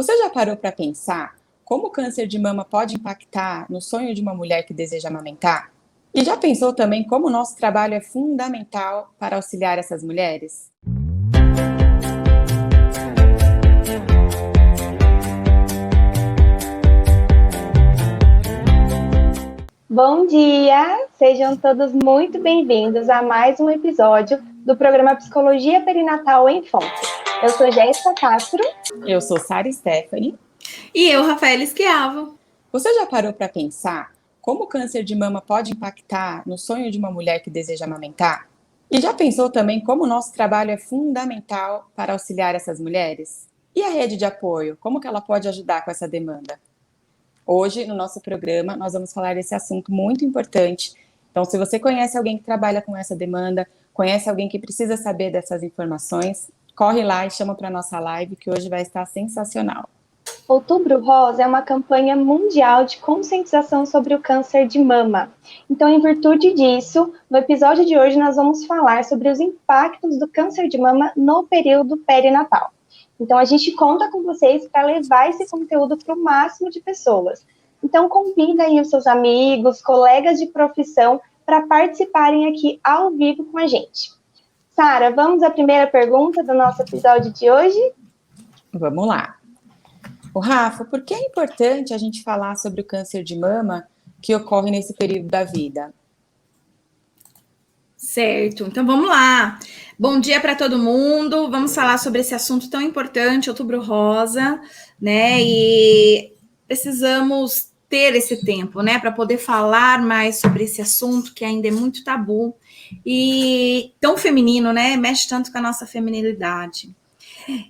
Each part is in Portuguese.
Você já parou para pensar como o câncer de mama pode impactar no sonho de uma mulher que deseja amamentar? E já pensou também como o nosso trabalho é fundamental para auxiliar essas mulheres? Bom dia! Sejam todos muito bem-vindos a mais um episódio do programa Psicologia Perinatal em Foco. Eu sou Jéssica Castro. Eu sou Sara Stephanie. E eu, Rafaela Esquiavo. Você já parou para pensar como o câncer de mama pode impactar no sonho de uma mulher que deseja amamentar? E já pensou também como o nosso trabalho é fundamental para auxiliar essas mulheres? E a rede de apoio, como que ela pode ajudar com essa demanda? Hoje, no nosso programa, nós vamos falar desse assunto muito importante. Então, se você conhece alguém que trabalha com essa demanda, conhece alguém que precisa saber dessas informações, corre lá e chama para a nossa live, que hoje vai estar sensacional. Outubro Rosa é uma campanha mundial de conscientização sobre o câncer de mama. Então, em virtude disso, no episódio de hoje nós vamos falar sobre os impactos do câncer de mama no período perinatal. Então, a gente conta com vocês para levar esse conteúdo para o máximo de pessoas. Então, convida aí os seus amigos, colegas de profissão para participarem aqui ao vivo com a gente. Sara, vamos à primeira pergunta do nosso episódio de hoje? Vamos lá. O Rafa, por que é importante a gente falar sobre o câncer de mama que ocorre nesse período da vida? Certo, então vamos lá. Bom dia para todo mundo. Vamos falar sobre esse assunto tão importante, Outubro Rosa, né? E precisamos ter esse tempo, né, para poder falar mais sobre esse assunto que ainda é muito tabu e tão feminino, né? Mexe tanto com a nossa feminilidade.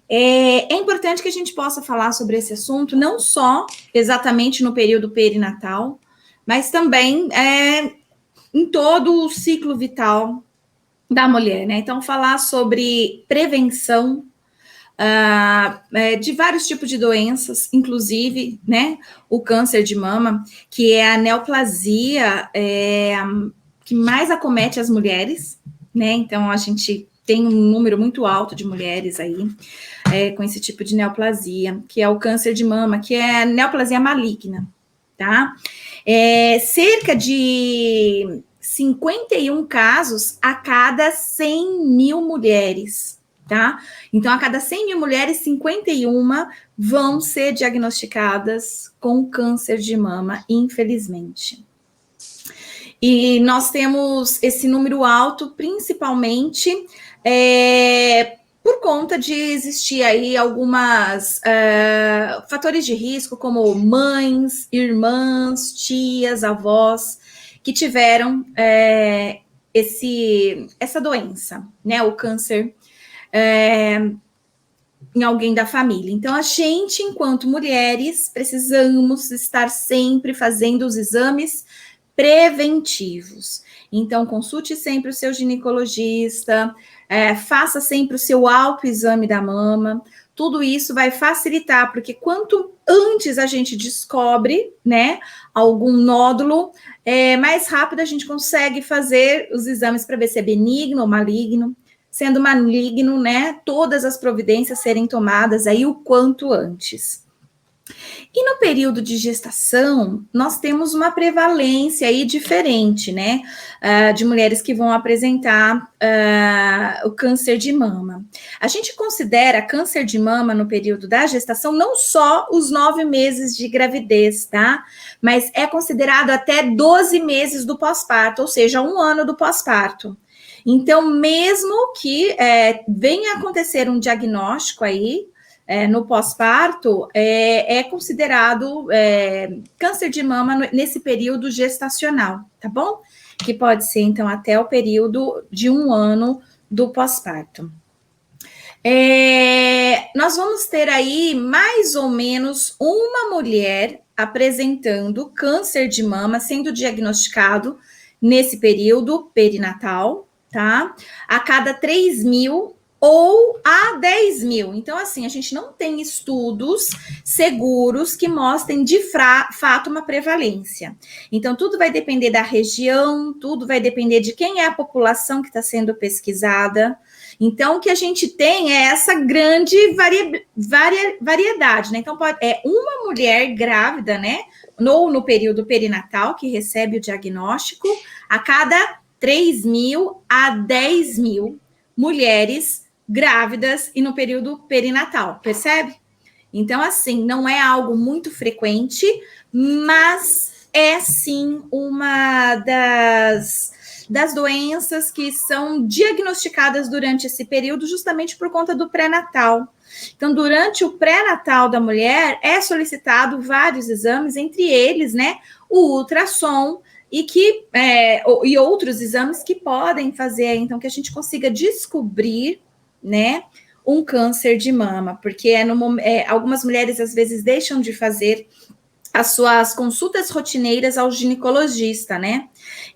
É importante que a gente possa falar sobre esse assunto, não só exatamente no período perinatal, mas também em todo o ciclo vital da mulher, né? Então, falar sobre prevenção de vários tipos de doenças, inclusive, né, o câncer de mama, que é a neoplasia que mais acomete as mulheres, né? Então, a gente tem um número muito alto de mulheres aí com esse tipo de neoplasia, que é o câncer de mama, que é a neoplasia maligna, tá? Cerca de 51 casos a cada 100 mil mulheres, tá? Então, a cada 100 mil mulheres, 51 vão ser diagnosticadas com câncer de mama, infelizmente. E nós temos esse número alto, principalmente por conta de existir aí algumas fatores de risco, como mães, irmãs, tias, avós, que tiveram essa doença, né, o câncer em alguém da família. Então, a gente, enquanto mulheres, precisamos estar sempre fazendo os exames preventivos. Então, consulte sempre o seu ginecologista, faça sempre o seu autoexame da mama. Tudo isso vai facilitar, porque quanto antes a gente descobre, né, algum nódulo, mais rápido a gente consegue fazer os exames para ver se é benigno ou maligno. Sendo maligno, né, todas as providências serem tomadas aí o quanto antes. E no período de gestação, nós temos uma prevalência aí diferente, né, de mulheres que vão apresentar o câncer de mama. A gente considera câncer de mama no período da gestação não só os 9 meses de gravidez, tá? Mas é considerado até 12 meses do pós-parto, ou seja, 1 ano do pós-parto. Então, mesmo que venha acontecer um diagnóstico aí, no pós-parto, é considerado câncer de mama nesse período gestacional, tá bom? Que pode ser, então, até o período de 1 ano do pós-parto. Nós vamos ter aí mais ou menos uma mulher apresentando câncer de mama, sendo diagnosticado nesse período perinatal, tá? A cada 3 mil ou a 10 mil. Então, assim, a gente não tem estudos seguros que mostrem de fato uma prevalência. Então, tudo vai depender da região, tudo vai depender de quem é a população que está sendo pesquisada. Então, o que a gente tem é essa grande variedade, né? Então, é uma mulher grávida, né? No período perinatal, que recebe o diagnóstico, a cada 3 mil a 10 mil mulheres grávidas e no período perinatal, percebe? Então, assim, não é algo muito frequente, mas é sim uma das doenças que são diagnosticadas durante esse período, justamente por conta do pré-natal. Então, durante o pré-natal da mulher, é solicitado vários exames, entre eles, né, o ultrassom, e outros exames que podem fazer, então, que a gente consiga descobrir, né, um câncer de mama, porque algumas mulheres, às vezes, deixam de fazer as suas consultas rotineiras ao ginecologista, né?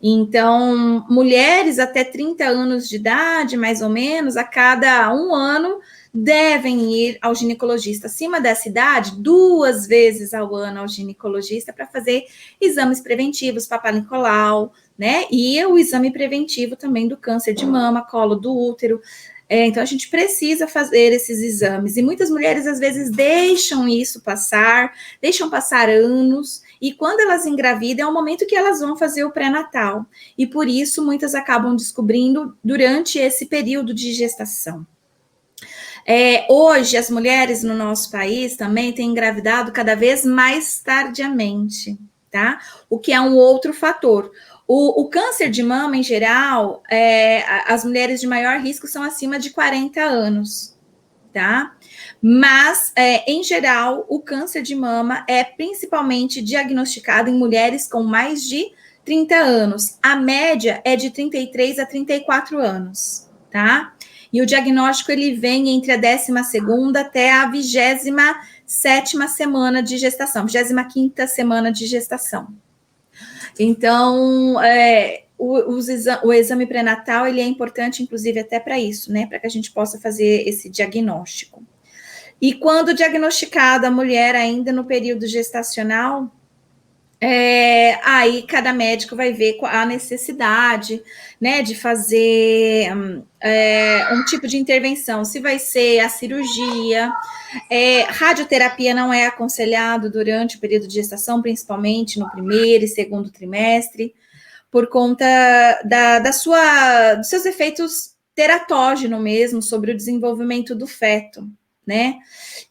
Então, mulheres até 30 anos de idade, mais ou menos, a cada 1 ano, devem ir ao ginecologista. Acima dessa idade, 2 vezes ao ano ao ginecologista para fazer exames preventivos, Papa Nicolau, né? E o exame preventivo também do câncer de mama, colo do útero. Então, a gente precisa fazer esses exames. E muitas mulheres, às vezes, deixam passar anos, e quando elas engravidam, é o momento que elas vão fazer o pré-natal. E por isso, muitas acabam descobrindo durante esse período de gestação. Hoje, as mulheres no nosso país também têm engravidado cada vez mais tardiamente, tá? O que é um outro fator. O câncer de mama, em geral, as mulheres de maior risco são acima de 40 anos, tá? Mas, em geral, o câncer de mama é principalmente diagnosticado em mulheres com mais de 30 anos. A média é de 33 a 34 anos, tá? E o diagnóstico, ele vem entre a 12ª até a 27ª semana de gestação, 25ª semana de gestação. Então, o exame pré-natal, ele é importante, inclusive, até para isso, né? Para que a gente possa fazer esse diagnóstico. E quando diagnosticada a mulher ainda no período gestacional, aí cada médico vai ver a necessidade, né, de fazer um tipo de intervenção, se vai ser a cirurgia. Radioterapia não é aconselhado durante o período de gestação, principalmente no 1º e 2º trimestre, por conta dos seus efeitos teratógenos mesmo, sobre o desenvolvimento do feto, né?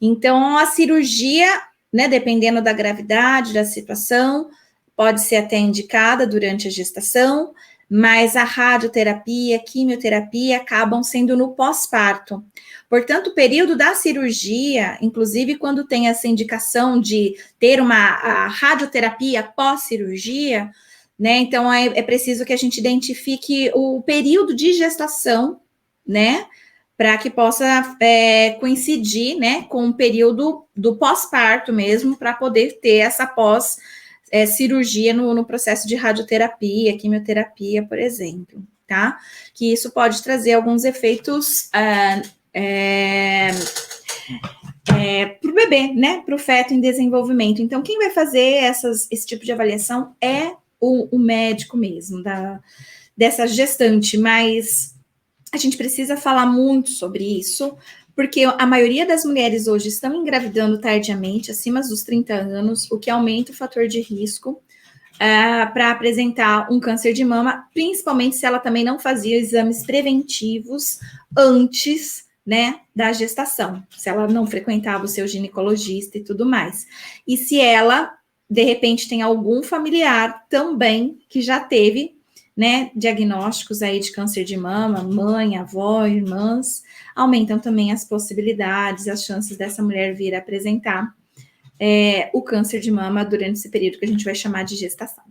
Então, a cirurgia, né, dependendo da gravidade, da situação, pode ser até indicada durante a gestação, mas a radioterapia, quimioterapia acabam sendo no pós-parto. Portanto, o período da cirurgia, inclusive quando tem essa indicação de ter a radioterapia pós-cirurgia, né, então é preciso que a gente identifique o período de gestação, né, para que possa coincidir, né, com o período do pós-parto mesmo, para poder ter essa pós-cirurgia no processo de radioterapia, quimioterapia, por exemplo, tá? Que isso pode trazer alguns efeitos para o bebê, né, para o feto em desenvolvimento. Então, quem vai fazer esse tipo de avaliação é o médico mesmo, dessa gestante, mas a gente precisa falar muito sobre isso, porque a maioria das mulheres hoje estão engravidando tardiamente, acima dos 30 anos, o que aumenta o fator de risco para apresentar um câncer de mama, principalmente se ela também não fazia exames preventivos antes, né, da gestação, se ela não frequentava o seu ginecologista e tudo mais. E se ela, de repente, tem algum familiar também que já teve, né, diagnósticos aí de câncer de mama, mãe, avó, irmãs, aumentam também as possibilidades, as chances dessa mulher vir a apresentar o câncer de mama durante esse período que a gente vai chamar de gestação.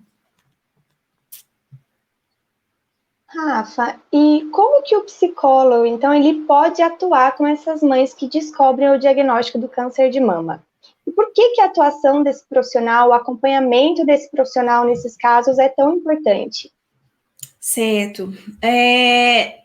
Rafa, e como que o psicólogo, então, ele pode atuar com essas mães que descobrem o diagnóstico do câncer de mama? E por que a atuação desse profissional, o acompanhamento desse profissional nesses casos é tão importante? Certo.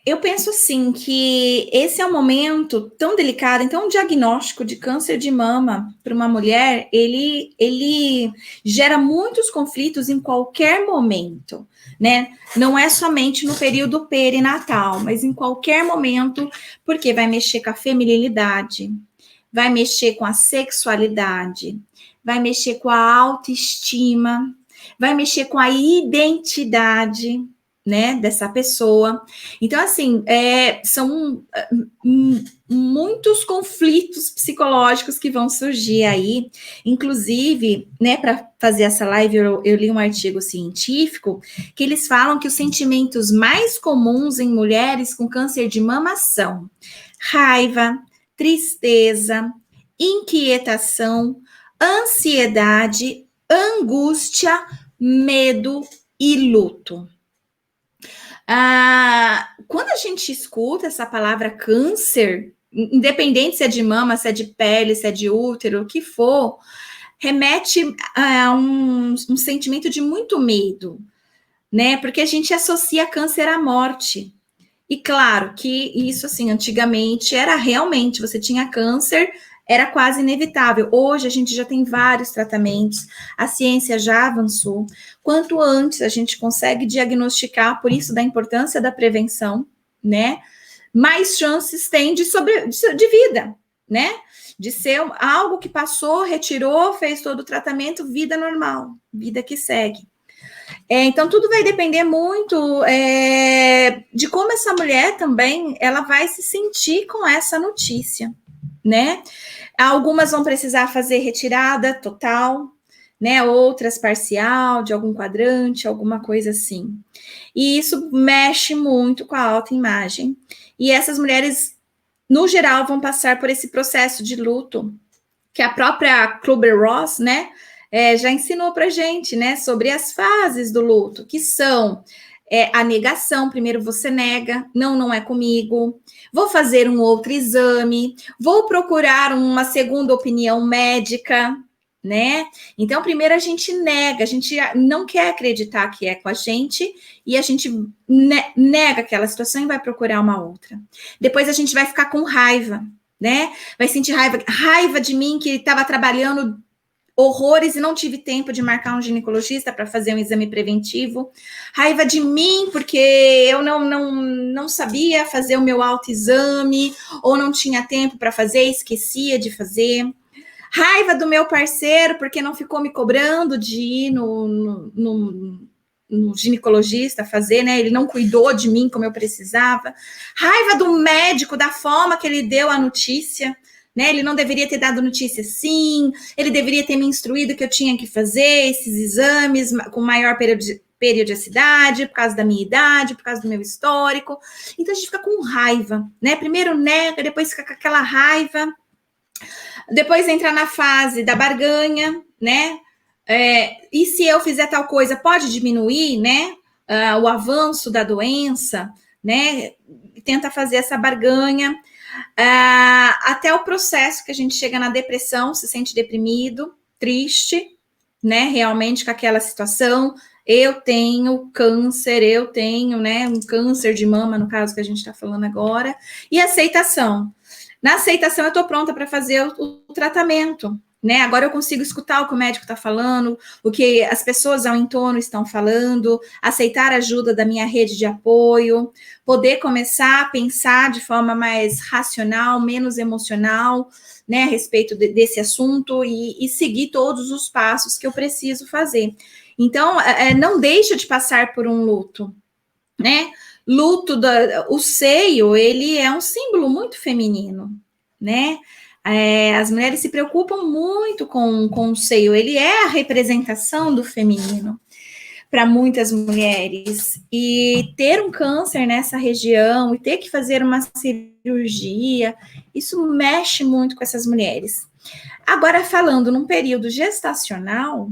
Eu penso assim que esse é um momento tão delicado, então um diagnóstico de câncer de mama para uma mulher, ele gera muitos conflitos em qualquer momento, né? Não é somente no período perinatal, mas em qualquer momento, porque vai mexer com a feminilidade, vai mexer com a sexualidade, vai mexer com a autoestima, vai mexer com a identidade, né, dessa pessoa. Então, assim, são muitos conflitos psicológicos que vão surgir aí. Inclusive, né, para fazer essa live, eu li um artigo científico que eles falam que os sentimentos mais comuns em mulheres com câncer de mama são raiva, tristeza, inquietação, ansiedade, angústia, medo e luto. Quando a gente escuta essa palavra câncer, independente se é de mama, se é de pele, se é de útero, o que for, remete a um sentimento de muito medo, né? Porque a gente associa câncer à morte. E claro que isso, assim, antigamente era realmente, você tinha câncer, era quase inevitável. Hoje a gente já tem vários tratamentos, a ciência já avançou. Quanto antes a gente consegue diagnosticar, por isso da importância da prevenção, né? Mais chances tem de vida, né? De ser algo que passou, retirou, fez todo o tratamento, vida normal, vida que segue. Então, tudo vai depender muito de como essa mulher também, ela vai se sentir com essa notícia, né? Algumas vão precisar fazer retirada total, né? Outras parcial, de algum quadrante, alguma coisa assim. E isso mexe muito com a autoimagem. E essas mulheres, no geral, vão passar por esse processo de luto, que a própria Kübler-Ross, né, já ensinou pra gente, né, sobre as fases do luto, que são a negação. Primeiro você nega, não é comigo, vou fazer um outro exame, vou procurar uma segunda opinião médica, né? Então, primeiro a gente nega, a gente não quer acreditar que é com a gente, e a gente nega aquela situação e vai procurar uma outra. Depois a gente vai ficar com raiva, né? Vai sentir raiva de mim, que estava trabalhando horrores e não tive tempo de marcar um ginecologista para fazer um exame preventivo. Raiva de mim, porque eu não sabia fazer o meu autoexame, ou não tinha tempo para fazer, esquecia de fazer. Raiva do meu parceiro, porque não ficou me cobrando de ir no ginecologista fazer, né? Ele não cuidou de mim como eu precisava. Raiva do médico, da forma que ele deu a notícia, né? Ele não deveria ter dado notícia assim, ele deveria ter me instruído que eu tinha que fazer esses exames com maior periodicidade, por causa da minha idade, por causa do meu histórico. Então a gente fica com raiva, né? Primeiro nega, depois fica com aquela raiva, depois entra na fase da barganha, né? E se eu fizer tal coisa, pode diminuir, né? O avanço da doença, né? Tenta fazer essa barganha, até o processo que a gente chega na depressão, se sente deprimido, triste, né? Realmente com aquela situação. Eu tenho câncer, eu tenho, né? Um câncer de mama, no caso que a gente está falando agora, e aceitação. Na aceitação, eu estou pronta para fazer o tratamento, né? Agora eu consigo escutar o que o médico está falando, o que as pessoas ao entorno estão falando, aceitar a ajuda da minha rede de apoio, poder começar a pensar de forma mais racional, menos emocional, né, a respeito desse assunto e seguir todos os passos que eu preciso fazer. Então, não deixa de passar por um luto, né? Luto, o seio, ele é um símbolo muito feminino, né? As mulheres se preocupam muito com o seio, ele é a representação do feminino para muitas mulheres, e ter um câncer nessa região e ter que fazer uma cirurgia, isso mexe muito com essas mulheres. Agora, falando num período gestacional,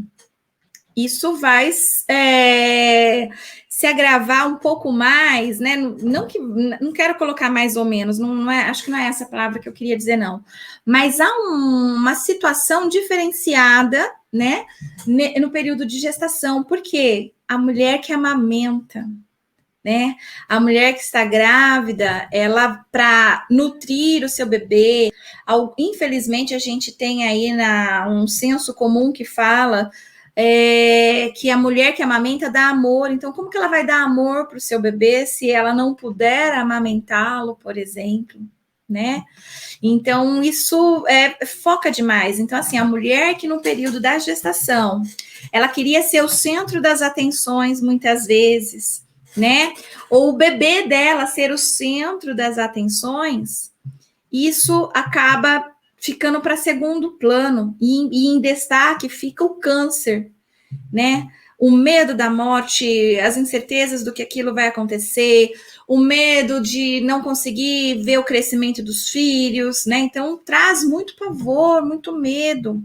isso vai se agravar um pouco mais, né? Não quero colocar mais ou menos, acho que não é essa a palavra que eu queria dizer, não. Mas há uma situação diferenciada, né? No período de gestação, porque a mulher que amamenta, né? A mulher que está grávida, ela, para nutrir o seu bebê, infelizmente a gente tem aí um senso comum que fala que a mulher que amamenta dá amor. Então, como que ela vai dar amor para o seu bebê se ela não puder amamentá-lo, por exemplo, né? Então, isso foca demais. Então, assim, a mulher que no período da gestação, ela queria ser o centro das atenções, muitas vezes, né? Ou o bebê dela ser o centro das atenções, isso acaba ficando para segundo plano, e em destaque fica o câncer, né? O medo da morte, as incertezas do que aquilo vai acontecer, o medo de não conseguir ver o crescimento dos filhos, né? Então, traz muito pavor, muito medo.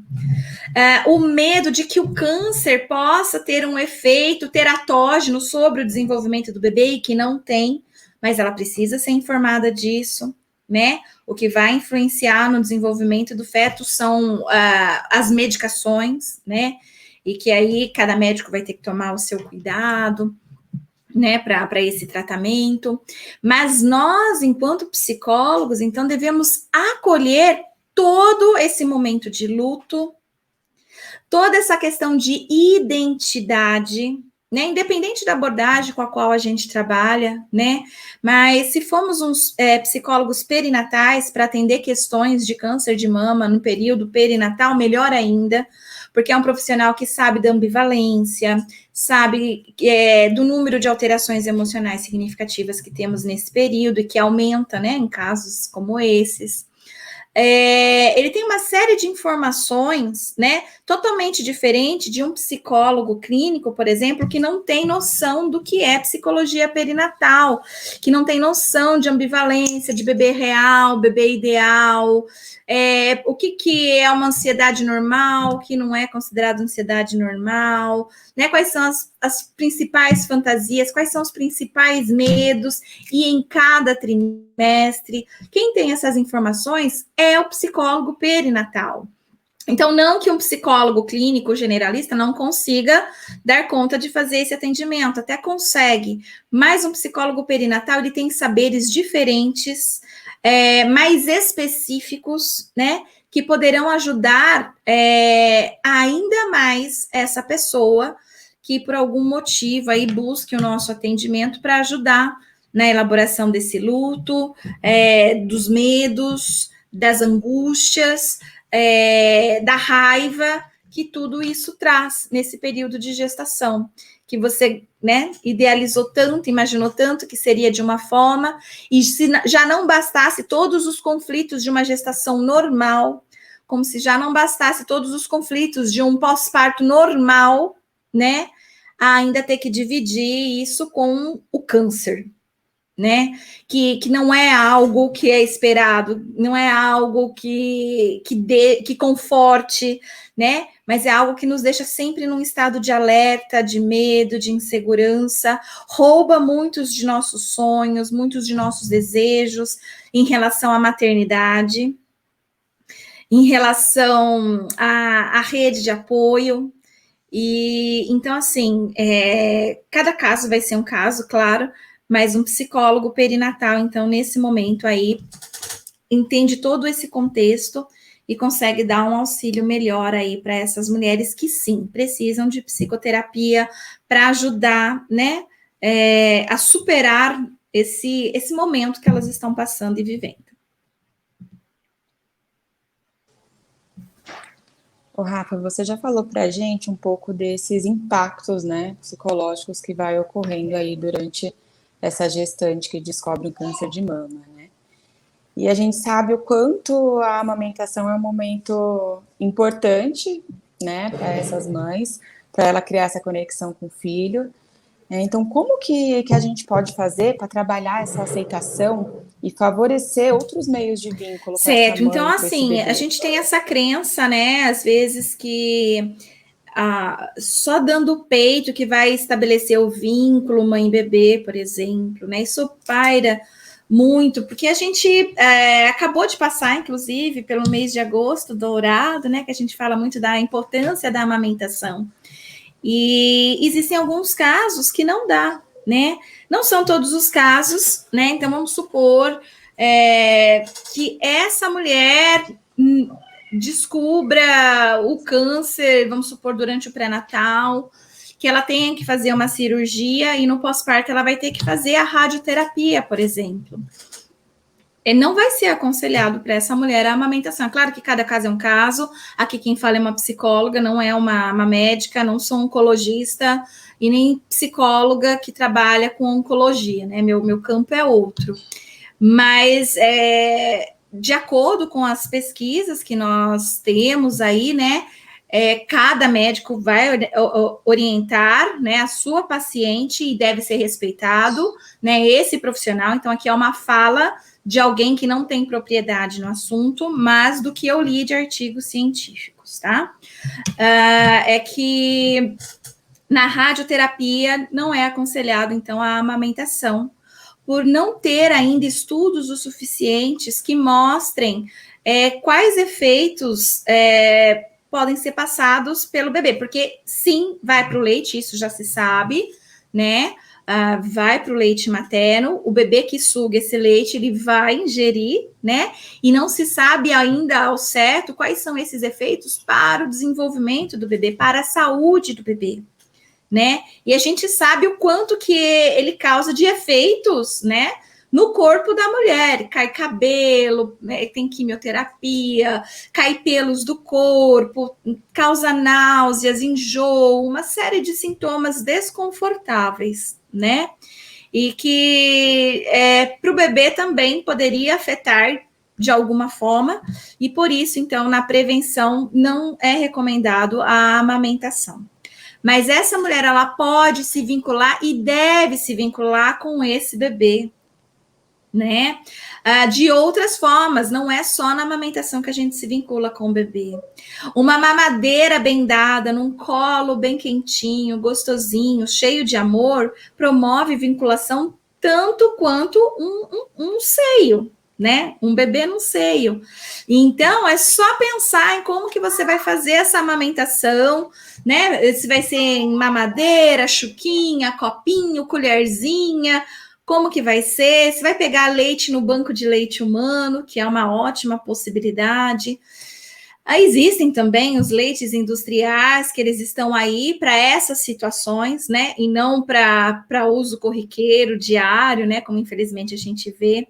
O medo de que o câncer possa ter um efeito teratógeno sobre o desenvolvimento do bebê, e que não tem, mas ela precisa ser informada disso, né? O que vai influenciar no desenvolvimento do feto são as medicações, né? E que aí cada médico vai ter que tomar o seu cuidado, né, para esse tratamento. Mas nós, enquanto psicólogos, então devemos acolher todo esse momento de luto, toda essa questão de identidade, né, independente da abordagem com a qual a gente trabalha, né, mas se formos uns psicólogos perinatais para atender questões de câncer de mama no período perinatal, melhor ainda, porque é um profissional que sabe da ambivalência, sabe do número de alterações emocionais significativas que temos nesse período e que aumenta, né, em casos como esses. Ele tem uma série de informações, né, totalmente diferente de um psicólogo clínico, por exemplo, que não tem noção do que é psicologia perinatal, que não tem noção de ambivalência, de bebê real, bebê ideal, o que é uma ansiedade normal, o que não é considerado ansiedade normal, né, quais são as principais fantasias, quais são os principais medos, e em cada trimestre. Quem tem essas informações é o psicólogo perinatal. Então, não que um psicólogo clínico generalista não consiga dar conta de fazer esse atendimento, até consegue, mas um psicólogo perinatal, ele tem saberes diferentes, mais específicos, né, que poderão ajudar ainda mais essa pessoa que por algum motivo aí busque o nosso atendimento para ajudar na elaboração desse luto, dos medos, das angústias, da raiva que tudo isso traz nesse período de gestação, que você, né, idealizou tanto, imaginou tanto que seria de uma forma, e se já não bastasse todos os conflitos de uma gestação normal, como se já não bastasse todos os conflitos de um pós-parto normal, né, ainda ter que dividir isso com o câncer, né, que não é algo que é esperado, não é algo que conforte, né, mas é algo que nos deixa sempre num estado de alerta, de medo, de insegurança, rouba muitos de nossos sonhos, muitos de nossos desejos em relação à maternidade, em relação à rede de apoio. E então, assim, cada caso vai ser um caso, claro, mas um psicólogo perinatal, então, nesse momento aí, entende todo esse contexto e consegue dar um auxílio melhor aí para essas mulheres que, sim, precisam de psicoterapia para ajudar, né, a superar esse momento que elas estão passando e vivendo. Ô, Rafa, você já falou para a gente um pouco desses impactos, né, psicológicos que vai ocorrendo aí durante essa gestante que descobre um câncer de mama, né? E a gente sabe o quanto a amamentação é um momento importante, né, para essas mães, para ela criar essa conexão com o filho. Então, como que a gente pode fazer para trabalhar essa aceitação e favorecer outros meios de vínculo com essa Certo, mãe, então com esse assim, a bebê? gente tem essa crença, né, às vezes que só dando o peito que vai estabelecer o vínculo mãe-bebê, por exemplo, né, isso paira muito, porque a gente acabou de passar, inclusive, pelo mês de agosto dourado, né, que a gente fala muito da importância da amamentação, e existem alguns casos que não dá, né? Não são todos os casos, né? Então, vamos supor que essa mulher descubra o câncer, vamos supor, durante o pré-natal, que ela tenha que fazer uma cirurgia e no pós-parto ela vai ter que fazer a radioterapia, por exemplo. Não vai ser aconselhado para essa mulher a amamentação. É claro que cada caso é um caso. Aqui quem fala é uma psicóloga, não é uma médica, não sou oncologista e nem psicóloga que trabalha com oncologia, né? Meu campo é outro. Mas, de acordo com as pesquisas que nós temos aí, né? Cada médico vai orientar, né, a sua paciente e deve ser respeitado, né, esse profissional. Então, aqui é uma fala de alguém que não tem propriedade no assunto, mas do que eu li de artigos científicos, tá? É que na radioterapia não é aconselhado, então, a amamentação, por não ter ainda estudos o suficientes que mostrem quais efeitos podem ser passados pelo bebê, porque sim, vai para o leite, isso já se sabe, né? Vai para o leite materno, o bebê que suga esse leite, ele vai ingerir, né? E não se sabe ainda ao certo quais são esses efeitos para o desenvolvimento do bebê, para a saúde do bebê, né? E a gente sabe o quanto que ele causa de efeitos, né? No corpo da mulher, cai cabelo, né, tem quimioterapia, cai pelos do corpo, causa náuseas, enjoo, uma série de sintomas desconfortáveis, né? E que para o bebê também poderia afetar de alguma forma, e por isso, então, na prevenção não é recomendado a amamentação. Mas essa mulher, ela pode se vincular e deve se vincular com esse bebê, né? De outras formas, não é só na amamentação que a gente se vincula com o bebê. Uma mamadeira bem dada, num colo bem quentinho, gostosinho, cheio de amor, promove vinculação tanto quanto um seio, né? Um bebê no seio. Então, é só pensar em como que você vai fazer essa amamentação, né? Se vai ser em mamadeira, chuquinha, copinho, colherzinha, como que vai ser, se vai pegar leite no banco de leite humano, que é uma ótima possibilidade. Existem também os leites industriais, que eles estão aí para essas situações, né, e não para uso corriqueiro, diário, né, como infelizmente a gente vê,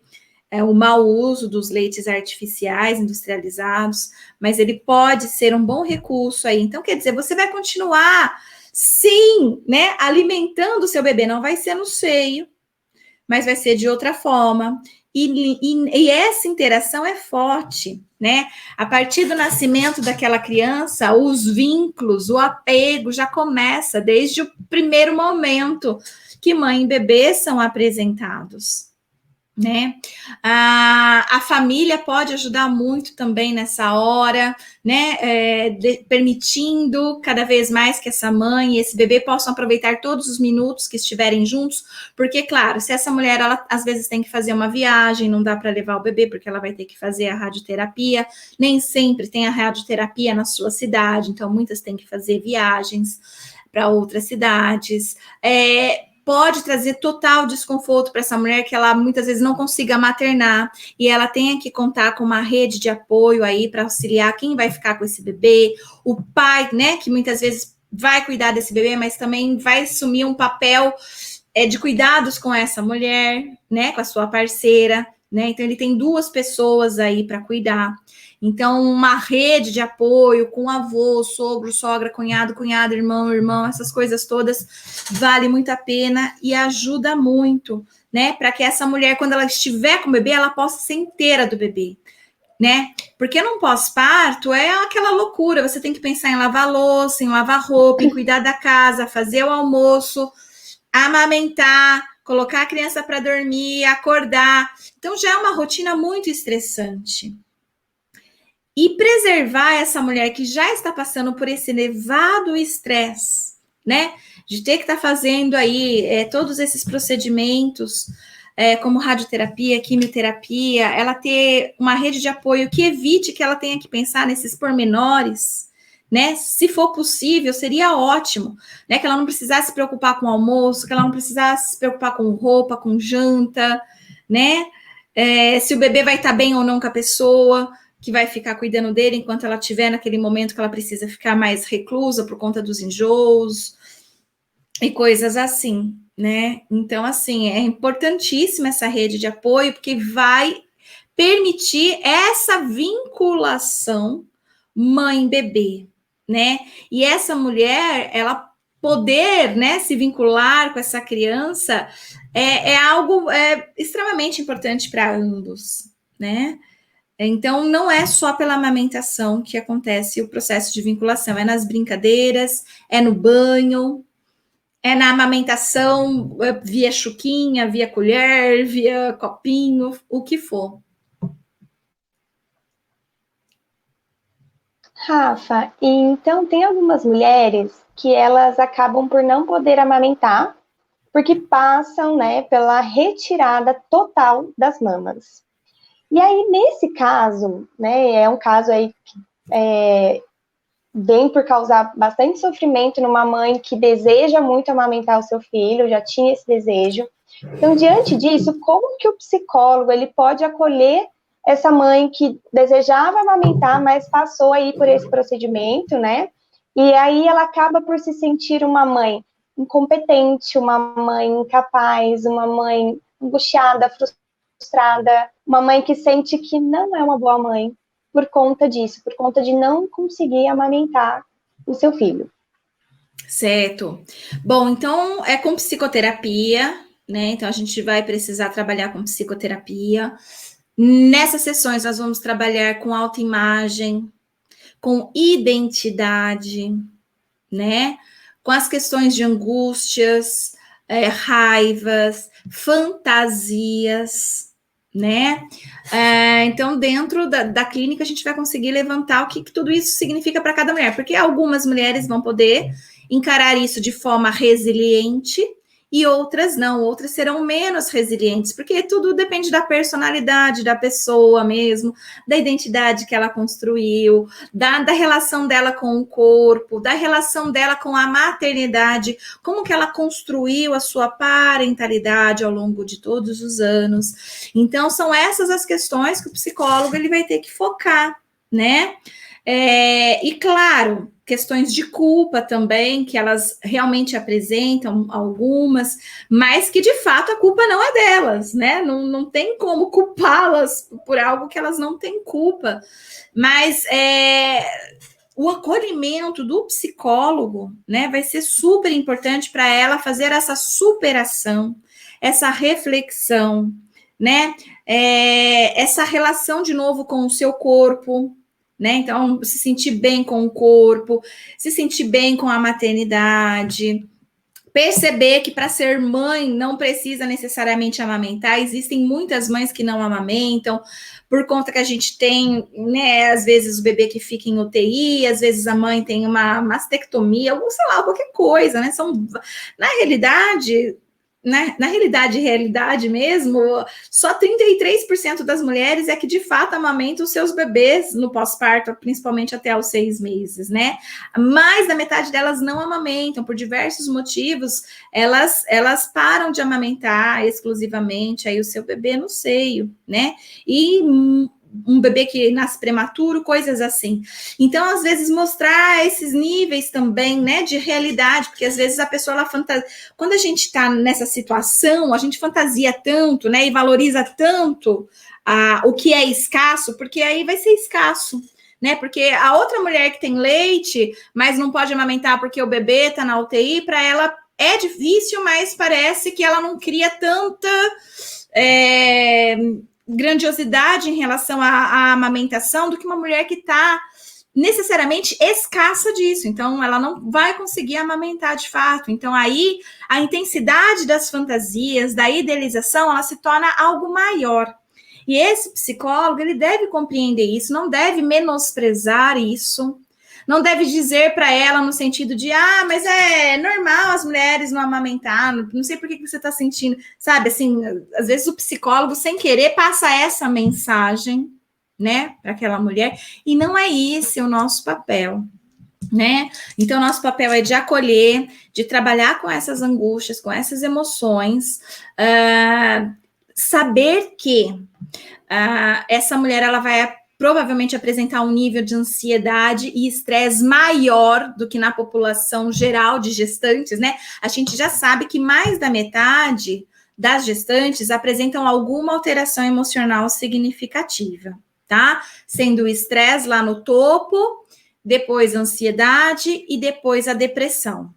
o mau uso dos leites artificiais, industrializados, mas ele pode ser um bom recurso aí. Então, quer dizer, você vai continuar, sim, né, alimentando o seu bebê, não vai ser no seio, mas vai ser de outra forma. E essa interação é forte, né? A partir do nascimento daquela criança, os vínculos, o apego já começa desde o primeiro momento que mãe e bebê são apresentados, né? A família pode ajudar muito também nessa hora, né? Permitindo cada vez mais que essa mãe e esse bebê possam aproveitar todos os minutos que estiverem juntos, porque, claro, se essa mulher, ela às vezes tem que fazer uma viagem, não dá para levar o bebê, porque ela vai ter que fazer a radioterapia, nem sempre tem a radioterapia na sua cidade, então muitas têm que fazer viagens para outras cidades, pode trazer total desconforto para essa mulher, que ela muitas vezes não consiga maternar, e ela tenha que contar com uma rede de apoio aí para auxiliar quem vai ficar com esse bebê, o pai, né, que muitas vezes vai cuidar desse bebê, mas também vai assumir um papel de cuidados com essa mulher, né, com a sua parceira, né, então ele tem duas pessoas aí para cuidar. Então, uma rede de apoio com avô, sogro, sogra, cunhado, cunhada, irmão, essas coisas todas, vale muito a pena e ajuda muito, né? Para que essa mulher, quando ela estiver com o bebê, ela possa ser inteira do bebê, né? Porque no pós-parto é aquela loucura, você tem que pensar em lavar louça, em lavar roupa, em cuidar da casa, fazer o almoço, amamentar, colocar a criança para dormir, acordar. Então, já é uma rotina muito estressante. E preservar essa mulher que já está passando por esse elevado estresse, né? De ter que estar fazendo aí todos esses procedimentos, como radioterapia, quimioterapia, ela ter uma rede de apoio que evite que ela tenha que pensar nesses pormenores, né? Se for possível, seria ótimo, né? Que ela não precisasse se preocupar com o almoço, que ela não precisasse se preocupar com roupa, com janta, né? Se o bebê vai estar bem ou não com a pessoa que vai ficar cuidando dele enquanto ela estiver naquele momento que ela precisa ficar mais reclusa por conta dos enjoos e coisas assim, né? Então, assim, é importantíssima essa rede de apoio, porque vai permitir essa vinculação mãe-bebê, né? E essa mulher, ela poder, né, se vincular com essa criança é algo extremamente importante para ambos, né? Então, não é só pela amamentação que acontece o processo de vinculação, é nas brincadeiras, é no banho, é na amamentação via chuquinha, via colher, via copinho, o que for. Rafa, e então tem algumas mulheres que elas acabam por não poder amamentar, porque passam, né, pela retirada total das mamas. E aí, nesse caso, né, é um caso aí que vem por causar bastante sofrimento numa mãe que deseja muito amamentar o seu filho, já tinha esse desejo. Então, diante disso, como que o psicólogo ele pode acolher essa mãe que desejava amamentar, mas passou aí por esse procedimento, né? E aí ela acaba por se sentir uma mãe incompetente, uma mãe incapaz, uma mãe angustiada, frustrada, uma mãe que sente que não é uma boa mãe por conta disso, por conta de não conseguir amamentar o seu filho. Certo. Bom, então é com psicoterapia, né? Então a gente vai precisar trabalhar com psicoterapia. Nessas sessões nós vamos trabalhar com autoimagem, com identidade, né? Com as questões de angústias, raivas, fantasias, né? Então, dentro da clínica, a gente vai conseguir levantar o que tudo isso significa para cada mulher, porque algumas mulheres vão poder encarar isso de forma resiliente e outras não, outras serão menos resilientes, porque tudo depende da personalidade da pessoa mesmo, da identidade que ela construiu, da relação dela com o corpo, da relação dela com a maternidade, como que ela construiu a sua parentalidade ao longo de todos os anos. Então, são essas as questões que o psicólogo ele vai ter que focar, né? E claro, questões de culpa também, que elas realmente apresentam algumas, mas que de fato a culpa não é delas, né? Não tem como culpá-las por algo que elas não têm culpa. Mas o acolhimento do psicólogo, né, vai ser super importante para ela fazer essa superação, essa reflexão, né? Essa relação de novo com o seu corpo, né? Então, se sentir bem com o corpo, se sentir bem com a maternidade, perceber que para ser mãe não precisa necessariamente amamentar, existem muitas mães que não amamentam, por conta que a gente tem, né, às vezes o bebê que fica em UTI, às vezes a mãe tem uma mastectomia, ou sei lá, qualquer coisa, né? Na realidade, na realidade mesmo, só 33% das mulheres é que de fato amamentam os seus bebês no pós-parto, principalmente até os 6 meses, né? Mais da metade delas não amamentam, por diversos motivos, elas param de amamentar exclusivamente aí o seu bebê no seio, né? E um bebê que nasce prematuro, coisas assim. Então, às vezes, mostrar esses níveis também, né, de realidade, porque às vezes a pessoa, ela fantasia. Quando a gente está nessa situação, a gente fantasia tanto, né, e valoriza tanto o que é escasso, porque aí vai ser escasso, né, porque a outra mulher que tem leite, mas não pode amamentar porque o bebê está na UTI, para ela é difícil, mas parece que ela não cria tanta grandiosidade em relação à amamentação do que uma mulher que está necessariamente escassa disso. Então, ela não vai conseguir amamentar de fato. Então, aí, a intensidade das fantasias, da idealização, ela se torna algo maior. E esse psicólogo, ele deve compreender isso, não deve menosprezar isso, não deve dizer para ela no sentido de, mas é normal as mulheres não amamentar, não sei por que você está sentindo, sabe, assim, às vezes o psicólogo, sem querer, passa essa mensagem, né, para aquela mulher, e não é esse o nosso papel. né? Então, nosso papel é de acolher, de trabalhar com essas angústias, com essas emoções, saber que essa mulher, ela vai provavelmente apresentar um nível de ansiedade e estresse maior do que na população geral de gestantes, né? A gente já sabe que mais da metade das gestantes apresentam alguma alteração emocional significativa, tá? Sendo o estresse lá no topo, depois a ansiedade e depois a depressão.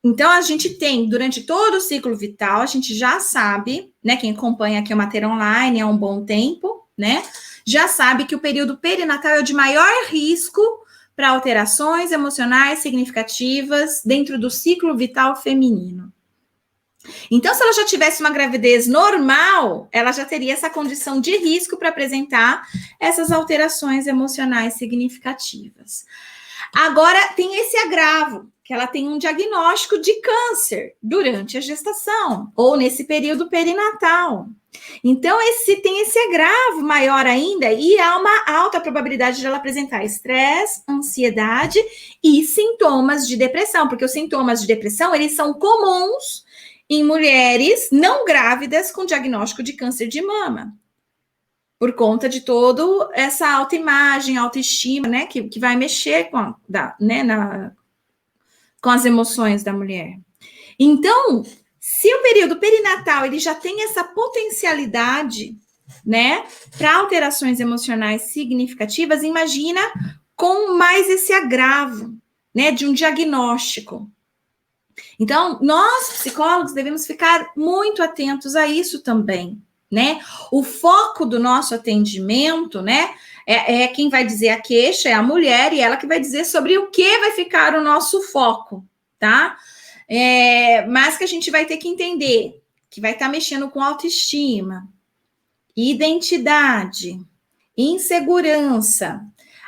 Então, a gente tem, durante todo o ciclo vital, a gente já sabe, né, quem acompanha aqui o Mater Online há um bom tempo, né, já sabe que o período perinatal é o de maior risco para alterações emocionais significativas dentro do ciclo vital feminino. Então, se ela já tivesse uma gravidez normal, ela já teria essa condição de risco para apresentar essas alterações emocionais significativas. Agora, tem esse agravo, que ela tem um diagnóstico de câncer durante a gestação, ou nesse período perinatal. Então, tem esse agravo maior ainda, e há uma alta probabilidade de ela apresentar estresse, ansiedade e sintomas de depressão, porque os sintomas de depressão, eles são comuns em mulheres não grávidas com diagnóstico de câncer de mama, por conta de toda essa autoimagem, autoestima, né, que vai mexer com as emoções da mulher. Então, se o período perinatal ele já tem essa potencialidade, né, para alterações emocionais significativas, imagina com mais esse agravo, né, de um diagnóstico. Então, nós, psicólogos, devemos ficar muito atentos a isso também, né? O foco do nosso atendimento, né, é quem vai dizer a queixa, é a mulher, e ela que vai dizer sobre o que vai ficar o nosso foco, tá? Mas que a gente vai ter que entender que vai estar mexendo com autoestima, identidade, insegurança,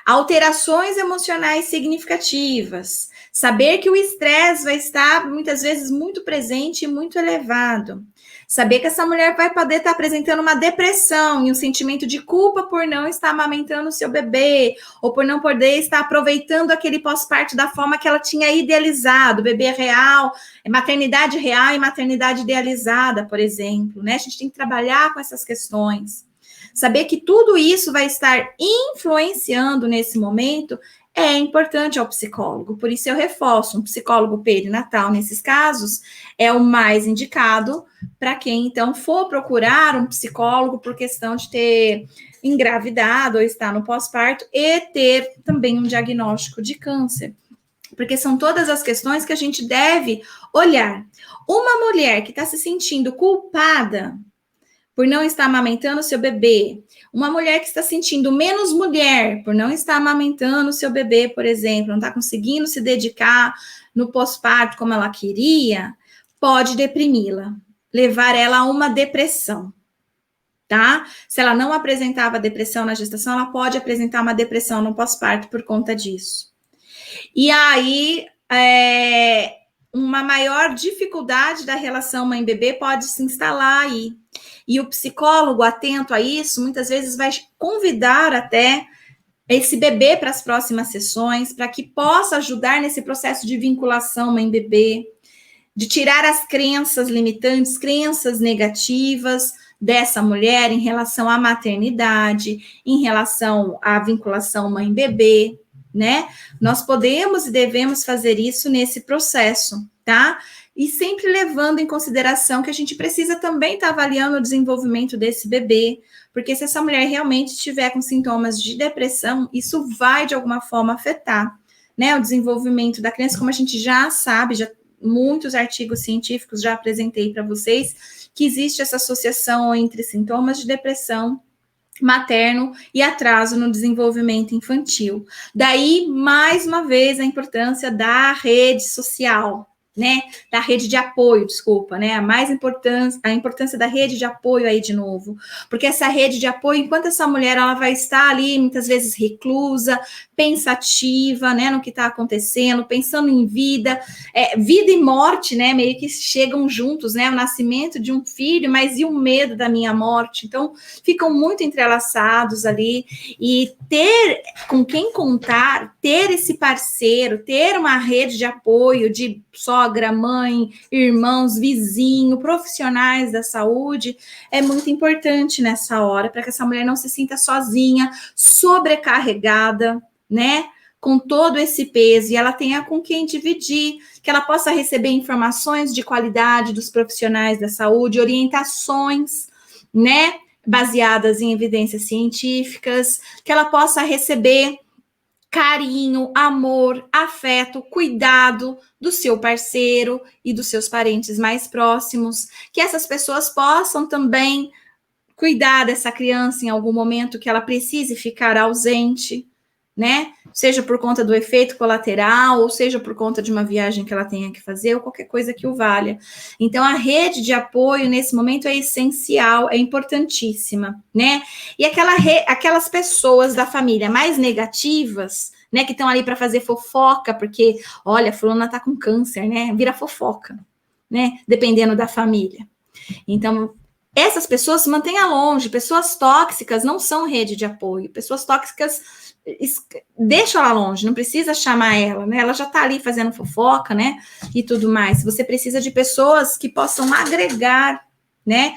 alterações emocionais significativas, saber que o estresse vai estar muitas vezes muito presente e muito elevado. Saber que essa mulher vai poder estar apresentando uma depressão e um sentimento de culpa por não estar amamentando o seu bebê, ou por não poder estar aproveitando aquele pós-parto da forma que ela tinha idealizado, bebê real, maternidade real e maternidade idealizada, por exemplo, né? A gente tem que trabalhar com essas questões. Saber que tudo isso vai estar influenciando nesse momento é importante ao psicólogo, por isso eu reforço, um psicólogo perinatal nesses casos é o mais indicado para quem então for procurar um psicólogo por questão de ter engravidado ou estar no pós-parto e ter também um diagnóstico de câncer, porque são todas as questões que a gente deve olhar. Uma mulher que está se sentindo culpada por não estar amamentando o seu bebê, uma mulher que está sentindo menos mulher por não estar amamentando o seu bebê, por exemplo, não está conseguindo se dedicar no pós-parto como ela queria, pode deprimi-la, levar ela a uma depressão, tá? Se ela não apresentava depressão na gestação, ela pode apresentar uma depressão no pós-parto por conta disso. E aí, uma maior dificuldade da relação mãe-bebê pode se instalar aí. E o psicólogo, atento a isso, muitas vezes vai convidar até esse bebê para as próximas sessões, para que possa ajudar nesse processo de vinculação mãe-bebê, de tirar as crenças limitantes, crenças negativas dessa mulher em relação à maternidade, em relação à vinculação mãe-bebê, né? Nós podemos e devemos fazer isso nesse processo, tá? E sempre levando em consideração que a gente precisa também estar avaliando o desenvolvimento desse bebê, porque se essa mulher realmente estiver com sintomas de depressão, isso vai de alguma forma afetar, né, o desenvolvimento da criança, como a gente já sabe, já muitos artigos científicos já apresentei para vocês, que existe essa associação entre sintomas de depressão materno e atraso no desenvolvimento infantil. Daí, mais uma vez, a importância da rede social, né, da rede de apoio, né, a importância da rede de apoio aí de novo, porque essa rede de apoio, enquanto essa mulher, ela vai estar ali, muitas vezes reclusa, pensativa, né, no que está acontecendo, pensando em vida, vida e morte, né, meio que chegam juntos, né, o nascimento de um filho, mas e o medo da minha morte? Então, ficam muito entrelaçados ali, e ter com quem contar, ter esse parceiro, ter uma rede de apoio de sogra, mãe, irmãos, vizinho, profissionais da saúde, é muito importante nessa hora, para que essa mulher não se sinta sozinha, sobrecarregada, né, com todo esse peso, e ela tenha com quem dividir, que ela possa receber informações de qualidade dos profissionais da saúde, orientações, né, baseadas em evidências científicas, que ela possa receber carinho, amor, afeto, cuidado do seu parceiro e dos seus parentes mais próximos, que essas pessoas possam também cuidar dessa criança em algum momento que ela precise ficar ausente, né? Seja por conta do efeito colateral, ou seja por conta de uma viagem que ela tenha que fazer, ou qualquer coisa que o valha. Então, a rede de apoio, nesse momento, é essencial, é importantíssima, né? E aquelas pessoas da família mais negativas, né, que estão ali para fazer fofoca, porque, olha, fulana tá com câncer, né? Vira fofoca, né? Dependendo da família. Então, essas pessoas se mantenha longe, pessoas tóxicas não são rede de apoio, pessoas tóxicas deixa ela longe, não precisa chamar ela, né? Ela já tá ali fazendo fofoca, né? E tudo mais. Você precisa de pessoas que possam agregar, né?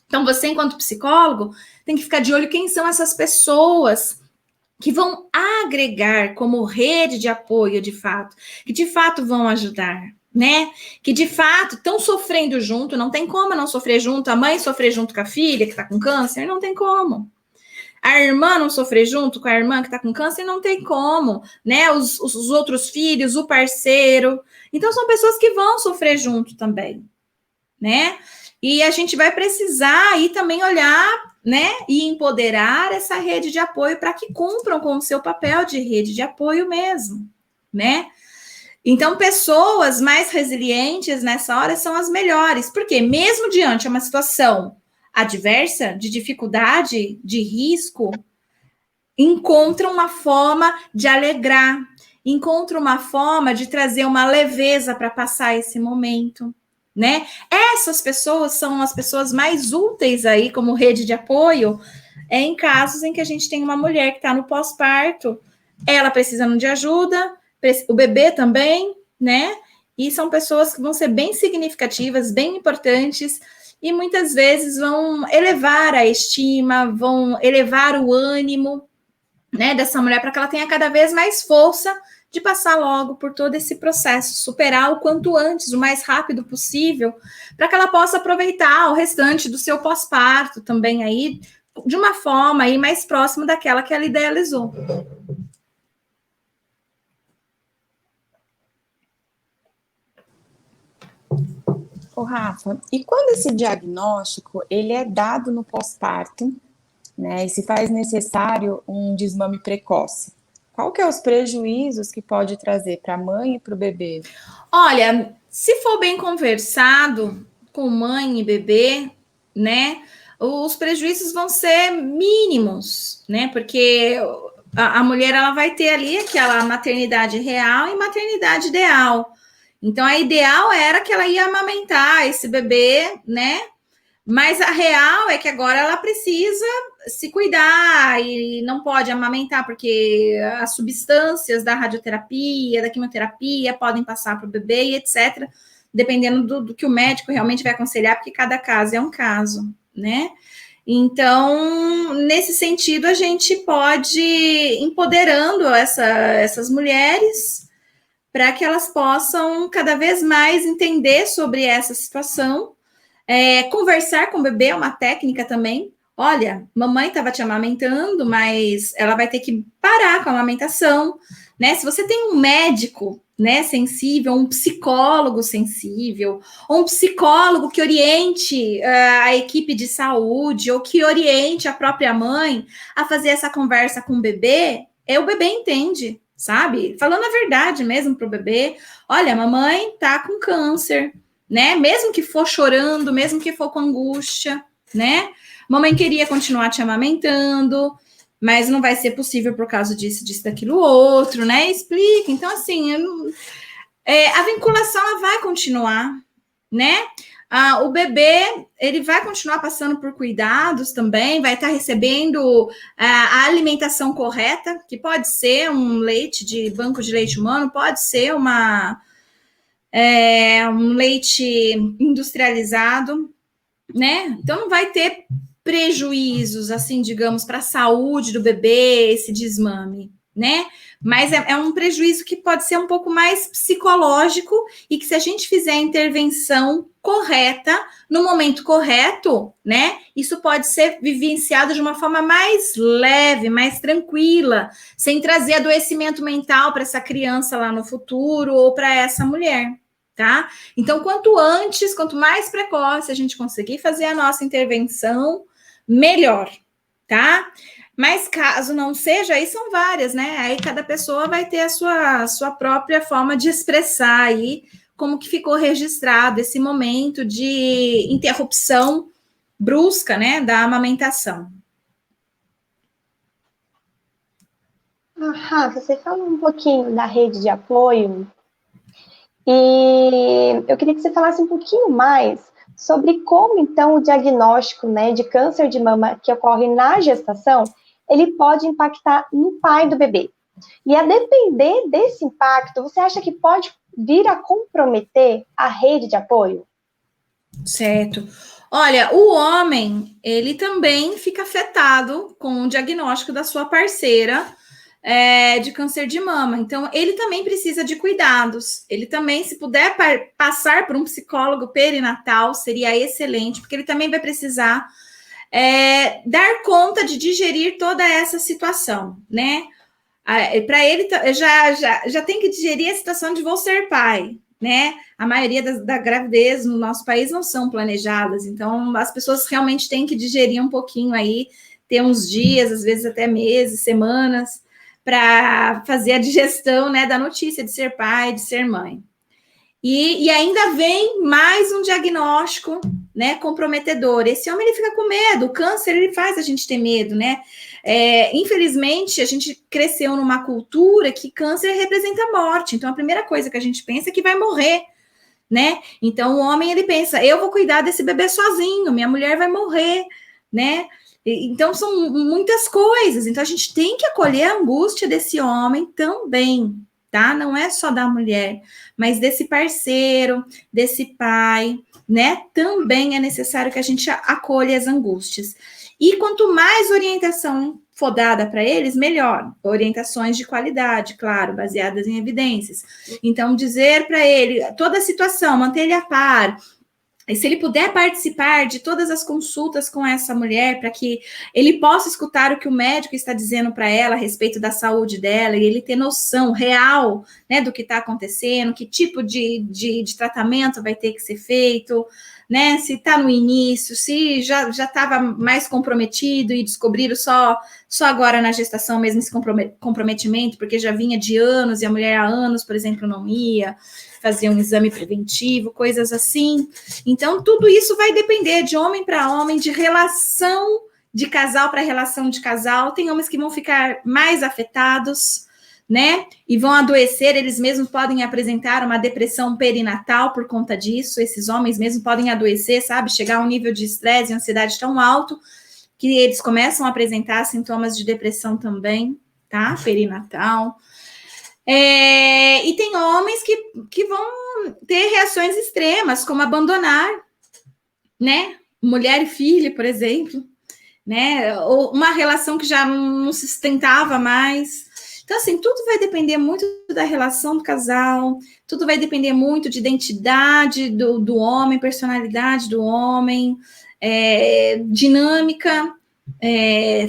Então, você, enquanto psicólogo, tem que ficar de olho quem são essas pessoas que vão agregar como rede de apoio, de fato, que de fato vão ajudar, né? Que de fato estão sofrendo junto, não tem como não sofrer junto, a mãe sofrer junto com a filha que está com câncer, não tem como. A irmã não sofrer junto com a irmã que está com câncer, não tem como, né? Os outros filhos, o parceiro. Então, são pessoas que vão sofrer junto também, né? E a gente vai precisar aí também olhar, né? E empoderar essa rede de apoio para que cumpram com o seu papel de rede de apoio mesmo, né? Então, pessoas mais resilientes nessa hora são as melhores, porque mesmo diante de uma situação adversa, de dificuldade, de risco, encontram uma forma de alegrar, encontram uma forma de trazer uma leveza para passar esse momento, né? Essas pessoas são as pessoas mais úteis aí como rede de apoio, em casos em que a gente tem uma mulher que está no pós-parto, ela precisando de ajuda, o bebê também, né? E são pessoas que vão ser bem significativas, bem importantes, e muitas vezes vão elevar a estima, vão elevar o ânimo, né, dessa mulher para que ela tenha cada vez mais força de passar logo por todo esse processo, superar o quanto antes, o mais rápido possível, para que ela possa aproveitar o restante do seu pós-parto também aí, de uma forma aí mais próxima daquela que ela idealizou. Ô, Rafa, e quando esse diagnóstico ele é dado no pós-parto, né, e se faz necessário um desmame precoce, qual que é os prejuízos que pode trazer para a mãe e para o bebê? Olha, se for bem conversado com mãe e bebê, né, os prejuízos vão ser mínimos, né, porque a mulher ela vai ter ali aquela maternidade real e maternidade ideal. Então, a ideal era que ela ia amamentar esse bebê, né? Mas a real é que agora ela precisa se cuidar e não pode amamentar, porque as substâncias da radioterapia, da quimioterapia podem passar para o bebê e etc., dependendo do que o médico realmente vai aconselhar, porque cada caso é um caso, né? Então, nesse sentido, a gente pode ir empoderando essas mulheres para que elas possam cada vez mais entender sobre essa situação. Conversar com o bebê é uma técnica também. Olha, mamãe estava te amamentando, mas ela vai ter que parar com a amamentação, né? Se você tem um médico, né, sensível, um psicólogo sensível, ou um psicólogo que oriente a equipe de saúde, ou que oriente a própria mãe a fazer essa conversa com o bebê entende, sabe? Falando a verdade mesmo para o bebê. Olha, a mamãe tá com câncer, né? Mesmo que for chorando, mesmo que for com angústia, né? Mamãe queria continuar te amamentando, mas não vai ser possível por causa disso, daquilo, outro, né? Explica. Então, assim, a vinculação ela vai continuar, né? O bebê, ele vai continuar passando por cuidados também, vai estar recebendo a alimentação correta, que pode ser um leite de banco de leite humano, pode ser um leite industrializado, né? Então não vai ter prejuízos, assim, digamos, para a saúde do bebê, esse desmame, né? Mas é um prejuízo que pode ser um pouco mais psicológico e que se a gente fizer a intervenção correta, no momento correto, né? Isso pode ser vivenciado de uma forma mais leve, mais tranquila, sem trazer adoecimento mental para essa criança lá no futuro ou para essa mulher, tá? Então, quanto antes, quanto mais precoce a gente conseguir fazer a nossa intervenção, melhor, tá? Mas caso não seja, aí são várias, né? Aí cada pessoa vai ter a sua própria forma de expressar aí como que ficou registrado esse momento de interrupção brusca, né, da amamentação. Você falou um pouquinho da rede de apoio e eu queria que você falasse um pouquinho mais sobre como, então, o diagnóstico, né, de câncer de mama que ocorre na gestação, ele pode impactar no pai do bebê. E a depender desse impacto, você acha que pode vir a comprometer a rede de apoio? Certo. Olha, o homem, ele também fica afetado com o diagnóstico da sua parceira de câncer de mama. Então, ele também precisa de cuidados. Ele também, se puder passar por um psicólogo perinatal, seria excelente, porque ele também vai precisar dar conta de digerir toda essa situação, né? Para ele, já tem que digerir a situação de vou ser pai, né? A maioria da gravidez no nosso país não são planejadas, então as pessoas realmente têm que digerir um pouquinho aí, ter uns dias, às vezes até meses, semanas, para fazer a digestão, né, da notícia de ser pai, de ser mãe. E ainda vem mais um diagnóstico, né, comprometedor. Esse homem, ele fica com medo, o câncer, ele faz a gente ter medo, né? Infelizmente, a gente cresceu numa cultura que câncer representa morte, então a primeira coisa que a gente pensa é que vai morrer, né? Então o homem, ele pensa, eu vou cuidar desse bebê sozinho, minha mulher vai morrer, né? Então são muitas coisas, então a gente tem que acolher a angústia desse homem também, tá? Não é só da mulher, mas desse parceiro, desse pai, né? Também é necessário que a gente acolha as angústias. E quanto mais orientação for dada para eles, melhor. Orientações de qualidade, claro, baseadas em evidências. Então, dizer para ele toda a situação, manter ele a par. E se ele puder participar de todas as consultas com essa mulher, para que ele possa escutar o que o médico está dizendo para ela a respeito da saúde dela, e ele ter noção real, né, do que está acontecendo, que tipo de tratamento vai ter que ser feito, né, se está no início, se já estava mais comprometido e descobriram só agora na gestação mesmo esse comprometimento, porque já vinha de anos e a mulher há anos, por exemplo, não ia fazer um exame preventivo, coisas assim. Então, tudo isso vai depender de homem para homem, de relação de casal para relação de casal. Tem homens que vão ficar mais afetados, né? E vão adoecer, eles mesmos podem apresentar uma depressão perinatal por conta disso. Esses homens mesmo podem adoecer, sabe? Chegar a um nível de estresse e ansiedade tão alto que eles começam a apresentar sintomas de depressão também, tá? Perinatal. E tem homens que vão ter reações extremas, como abandonar, né? Mulher e filho, por exemplo, né? Ou uma relação que já não se sustentava mais. Então, assim, tudo vai depender muito da relação do casal, tudo vai depender muito de identidade do homem, personalidade do homem, dinâmica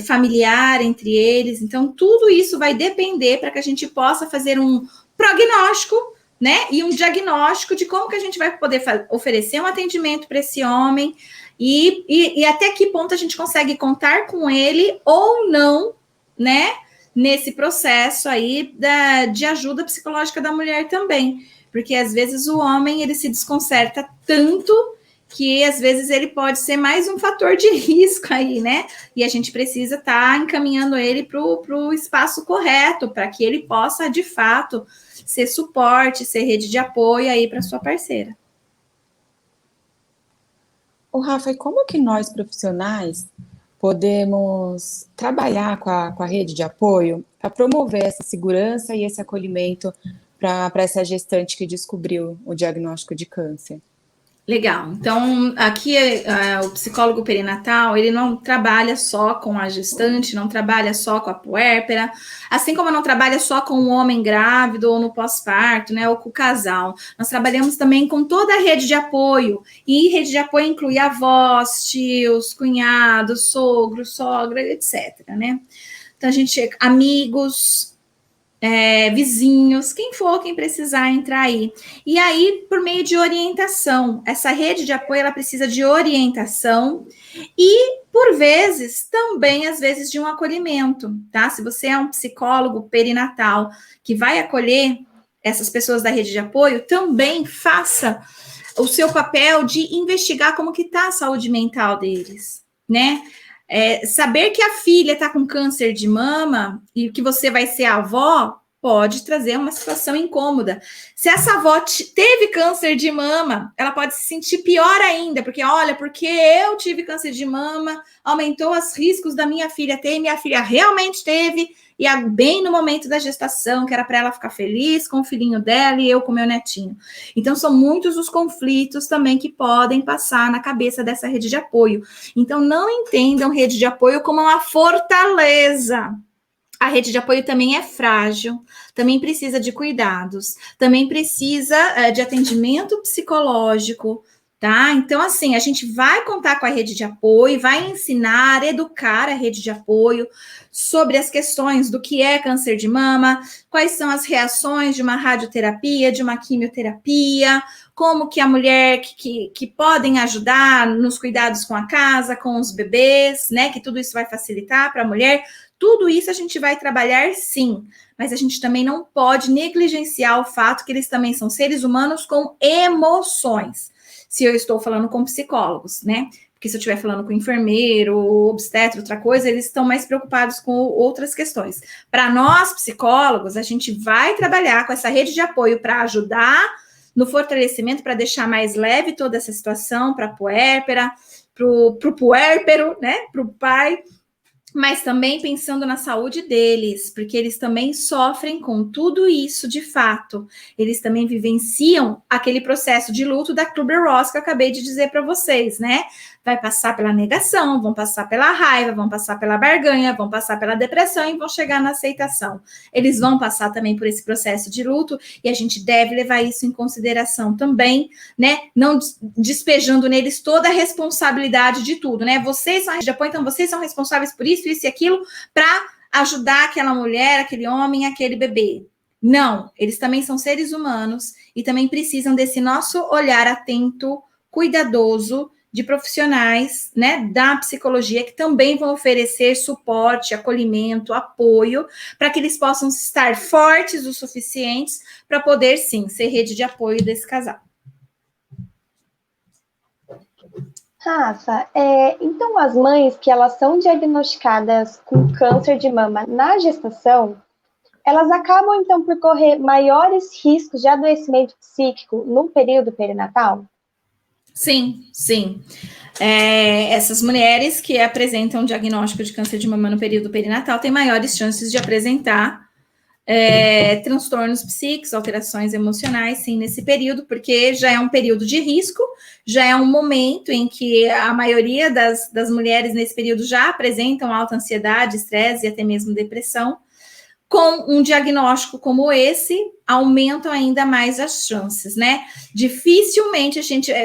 familiar entre eles. Então, tudo isso vai depender para que a gente possa fazer um prognóstico, né? E um diagnóstico de como que a gente vai poder oferecer um atendimento para esse homem e até que ponto a gente consegue contar com ele ou não, né? Nesse processo aí de ajuda psicológica da mulher também. Porque às vezes o homem ele se desconcerta tanto que às vezes ele pode ser mais um fator de risco aí, né? E a gente precisa estar encaminhando ele para o espaço correto, para que ele possa, de fato, ser suporte, ser rede de apoio aí para sua parceira. Ô, Rafa, e como que nós profissionais podemos trabalhar com a rede de apoio para promover essa segurança e esse acolhimento para essa gestante que descobriu o diagnóstico de câncer? Legal. Então, aqui o psicólogo perinatal, ele não trabalha só com a gestante, não trabalha só com a puérpera, assim como não trabalha só com o homem grávido ou no pós-parto, né, ou com o casal. Nós trabalhamos também com toda a rede de apoio, e rede de apoio inclui avós, tios, cunhados, sogros, sogra, etc, né? Então, amigos, vizinhos, quem for, quem precisar entrar aí. E aí, por meio de orientação, essa rede de apoio, ela precisa de orientação e, por vezes, também, às vezes, de um acolhimento, tá? Se você é um psicólogo perinatal que vai acolher essas pessoas da rede de apoio, também faça o seu papel de investigar como que tá a saúde mental deles, né? Saber que a filha está com câncer de mama e que você vai ser avó pode trazer uma situação incômoda. Se essa avó teve câncer de mama, ela pode se sentir pior ainda, porque olha, porque eu tive câncer de mama, aumentou os riscos da minha filha ter, e minha filha realmente teve, e bem no momento da gestação, que era para ela ficar feliz com o filhinho dela e eu com meu netinho. Então, são muitos os conflitos também que podem passar na cabeça dessa rede de apoio. Então, não entendam rede de apoio como uma fortaleza. A rede de apoio também é frágil, também precisa de cuidados, também precisa de atendimento psicológico, tá? Então, assim, a gente vai contar com a rede de apoio, vai ensinar, educar a rede de apoio sobre as questões do que é câncer de mama, quais são as reações de uma radioterapia, de uma quimioterapia, como que a mulher que podem ajudar nos cuidados com a casa, com os bebês, né? Que tudo isso vai facilitar para a mulher. Tudo isso a gente vai trabalhar, sim, mas a gente também não pode negligenciar o fato que eles também são seres humanos com emoções. Se eu estou falando com psicólogos, né? Porque se eu estiver falando com enfermeiro, obstetra, outra coisa, eles estão mais preocupados com outras questões. Para nós, psicólogos, a gente vai trabalhar com essa rede de apoio para ajudar no fortalecimento, para deixar mais leve toda essa situação, para a puérpera, para o puérpero, né? Para o pai, mas também pensando na saúde deles, porque eles também sofrem com tudo isso de fato. Eles também vivenciam aquele processo de luto da Kübler-Ross que eu acabei de dizer para vocês, né? Vai passar pela negação, vão passar pela raiva, vão passar pela barganha, vão passar pela depressão e vão chegar na aceitação. Eles vão passar também por esse processo de luto e a gente deve levar isso em consideração também, né? Não despejando neles toda a responsabilidade de tudo, né? Vocês são a rede de apoio, então vocês são responsáveis por isso e aquilo para ajudar aquela mulher, aquele homem, aquele bebê. Não, eles também são seres humanos e também precisam desse nosso olhar atento, cuidadoso, de profissionais, né, da psicologia, que também vão oferecer suporte, acolhimento, apoio, para que eles possam estar fortes o suficientes para poder, sim, ser rede de apoio desse casal. Rafa, então as mães que elas são diagnosticadas com câncer de mama na gestação, elas acabam, então, por correr maiores riscos de adoecimento psíquico no período perinatal? Sim, sim. Essas mulheres que apresentam diagnóstico de câncer de mama no período perinatal têm maiores chances de apresentar transtornos psíquicos, alterações emocionais, sim, nesse período, porque já é um período de risco, já é um momento em que a maioria das mulheres nesse período já apresentam alta ansiedade, estresse e até mesmo depressão. Com um diagnóstico como esse, aumentam ainda mais as chances, né? Dificilmente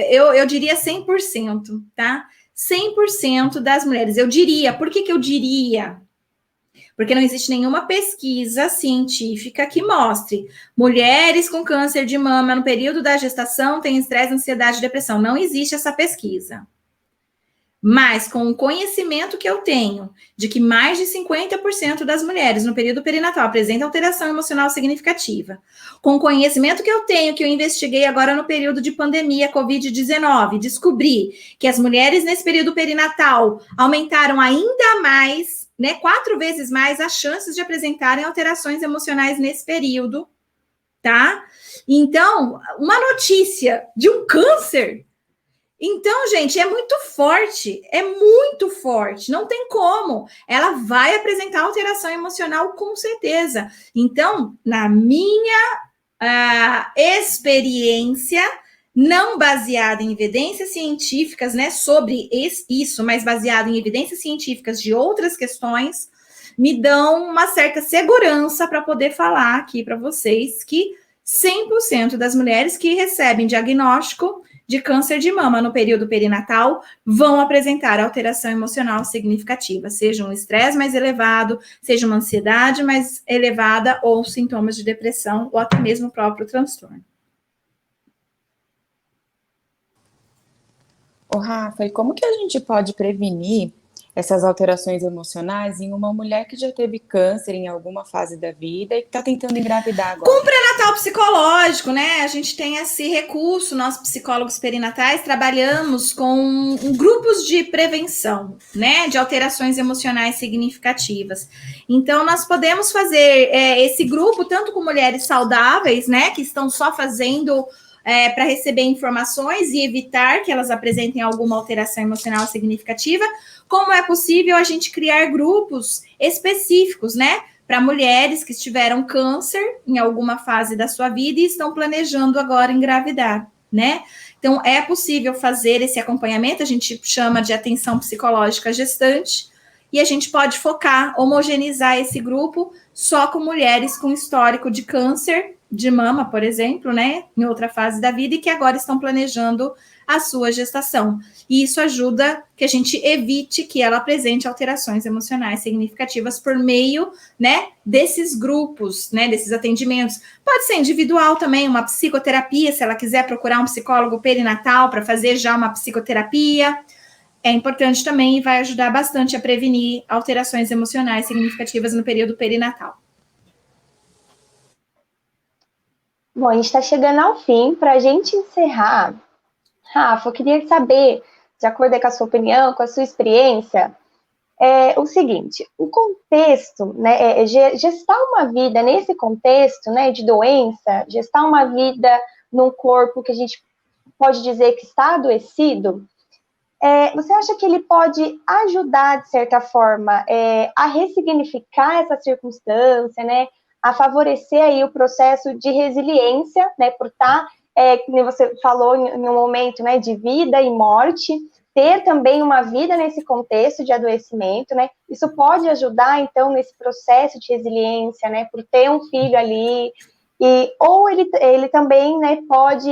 eu diria 100%, tá? 100% das mulheres, eu diria, por que eu diria? Porque não existe nenhuma pesquisa científica que mostre mulheres com câncer de mama no período da gestação têm estresse, ansiedade e depressão. Não existe essa pesquisa. Mas com o conhecimento que eu tenho de que mais de 50% das mulheres no período perinatal apresentam alteração emocional significativa, com o conhecimento que eu tenho, que eu investiguei agora no período de pandemia Covid-19, descobri que as mulheres nesse período perinatal aumentaram ainda mais, né, 4 vezes mais as chances de apresentarem alterações emocionais nesse período, tá? Então, uma notícia de um câncer. Então, gente, é muito forte, não tem como. Ela vai apresentar alteração emocional com certeza. Então, na minha experiência, não baseada em evidências científicas, né, sobre isso, mas baseada em evidências científicas de outras questões, me dão uma certa segurança para poder falar aqui para vocês que 100% das mulheres que recebem diagnóstico de câncer de mama no período perinatal vão apresentar alteração emocional significativa, seja um estresse mais elevado, seja uma ansiedade mais elevada ou sintomas de depressão ou até mesmo o próprio transtorno. Ô, Rafa, e como que a gente pode prevenir essas alterações emocionais em uma mulher que já teve câncer em alguma fase da vida e que está tentando engravidar agora? Com pré-natal psicológico, né? A gente tem esse recurso, nós psicólogos perinatais trabalhamos com grupos de prevenção, né? De alterações emocionais significativas. Então, nós podemos fazer esse grupo tanto com mulheres saudáveis, né? Que estão só fazendo para receber informações e evitar que elas apresentem alguma alteração emocional significativa, como é possível a gente criar grupos específicos, né, para mulheres que tiveram câncer em alguma fase da sua vida e estão planejando agora engravidar, né? Então, é possível fazer esse acompanhamento, a gente chama de atenção psicológica gestante, e a gente pode focar, homogeneizar esse grupo só com mulheres com histórico de câncer de mama, por exemplo, né, em outra fase da vida e que agora estão planejando a sua gestação. E isso ajuda que a gente evite que ela apresente alterações emocionais significativas por meio, né, desses grupos, né, desses atendimentos. Pode ser individual também, uma psicoterapia, se ela quiser procurar um psicólogo perinatal para fazer já uma psicoterapia. É importante também e vai ajudar bastante a prevenir alterações emocionais significativas no período perinatal. Bom, a gente está chegando ao fim. Para a gente encerrar, Rafa, eu queria saber, de acordo com a sua opinião, com a sua experiência, o seguinte, o contexto, né, gestar uma vida nesse contexto, né, de doença, gestar uma vida num corpo que a gente pode dizer que está adoecido, você acha que ele pode ajudar, de certa forma, a ressignificar essa circunstância, né, a favorecer aí o processo de resiliência, né, por estar, como você falou, em um momento, né, de vida e morte, ter também uma vida nesse contexto de adoecimento, né, isso pode ajudar, então, nesse processo de resiliência, né, por ter um filho ali, ou ele também, né, pode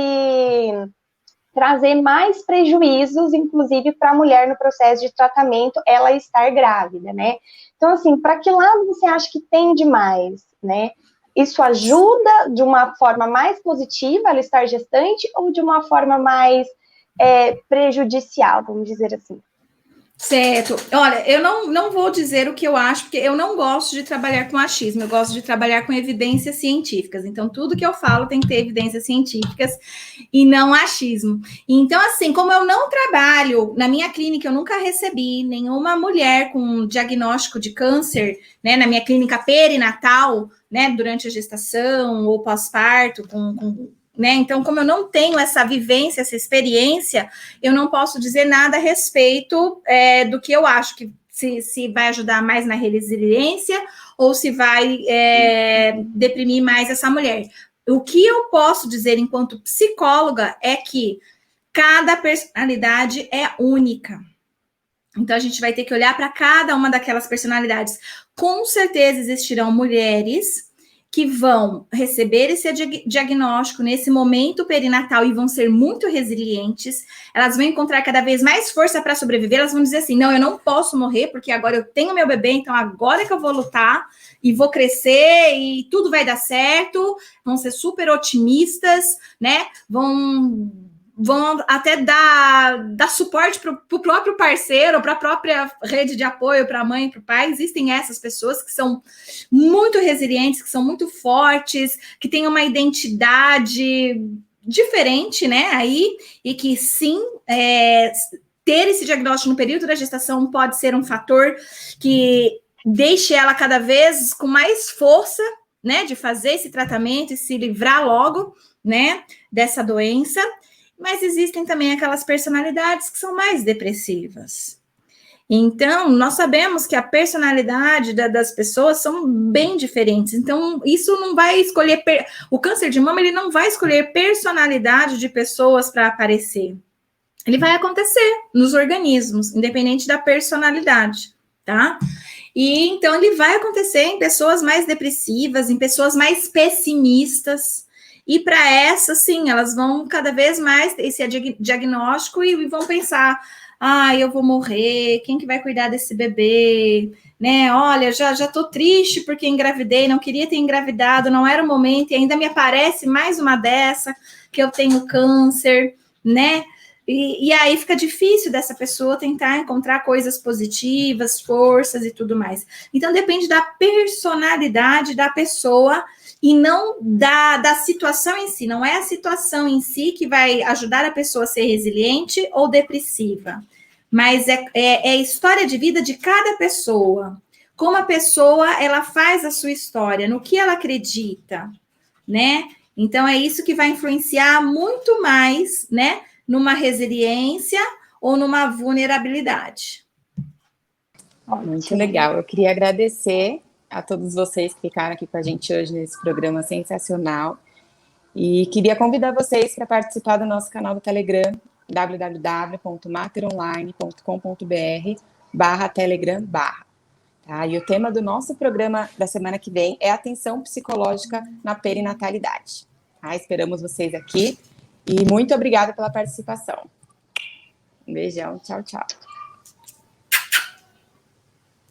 trazer mais prejuízos, inclusive, para a mulher no processo de tratamento, ela estar grávida, né? Então, assim, para que lado você acha que tende mais, né? Isso ajuda de uma forma mais positiva ela estar gestante ou de uma forma mais prejudicial, vamos dizer assim? Certo. Olha, eu não vou dizer o que eu acho, porque eu não gosto de trabalhar com achismo, eu gosto de trabalhar com evidências científicas. Então, tudo que eu falo tem que ter evidências científicas e não achismo. Então, assim, como eu não trabalho, na minha clínica eu nunca recebi nenhuma mulher com diagnóstico de câncer, né, na minha clínica perinatal, né, durante a gestação ou pós-parto, né? Então, como eu não tenho essa vivência, essa experiência, eu não posso dizer nada a respeito do que eu acho que se vai ajudar mais na resiliência ou se vai deprimir mais essa mulher. O que eu posso dizer enquanto psicóloga é que cada personalidade é única. Então, a gente vai ter que olhar para cada uma daquelas personalidades. Com certeza existirão mulheres que vão receber esse diagnóstico nesse momento perinatal e vão ser muito resilientes, elas vão encontrar cada vez mais força para sobreviver, elas vão dizer assim, não, eu não posso morrer, porque agora eu tenho meu bebê, então agora é que eu vou lutar e vou crescer e tudo vai dar certo, vão ser super otimistas, né, vão vão até dar suporte para o próprio parceiro, para a própria rede de apoio, para a mãe e para o pai. Existem essas pessoas que são muito resilientes, que são muito fortes, que têm uma identidade diferente, né, aí, e que sim, ter esse diagnóstico no período da gestação pode ser um fator que deixe ela cada vez com mais força, né, de fazer esse tratamento e se livrar logo, né, dessa doença. Mas existem também aquelas personalidades que são mais depressivas. Então, nós sabemos que a personalidade das pessoas são bem diferentes. Então, isso não vai escolher... O câncer de mama, ele não vai escolher personalidade de pessoas para aparecer. Ele vai acontecer nos organismos, independente da personalidade, tá? E, então, ele vai acontecer em pessoas mais depressivas, em pessoas mais pessimistas. E para essas, sim, elas vão cada vez mais ter esse diagnóstico e vão pensar... eu vou morrer, quem que vai cuidar desse bebê, né, olha, já tô triste porque engravidei, não queria ter engravidado, não era o momento, e ainda me aparece mais uma dessa, que eu tenho câncer, né, e aí fica difícil dessa pessoa tentar encontrar coisas positivas, forças e tudo mais. Então, depende da personalidade da pessoa e não da situação em si. Não é a situação em si que vai ajudar a pessoa a ser resiliente ou depressiva, mas é a história de vida de cada pessoa. Como a pessoa, ela faz a sua história, no que ela acredita, né? Então, é isso que vai influenciar muito mais, né? Numa resiliência ou numa vulnerabilidade. Muito legal. Eu queria agradecer a todos vocês que ficaram aqui com a gente hoje nesse programa sensacional. E queria convidar vocês para participar do nosso canal do Telegram, www.materonline.com.br/telegram/. Tá? E o tema do nosso programa da semana que vem é atenção psicológica na perinatalidade. Tá? Esperamos vocês aqui e muito obrigada pela participação. Um beijão, tchau, tchau.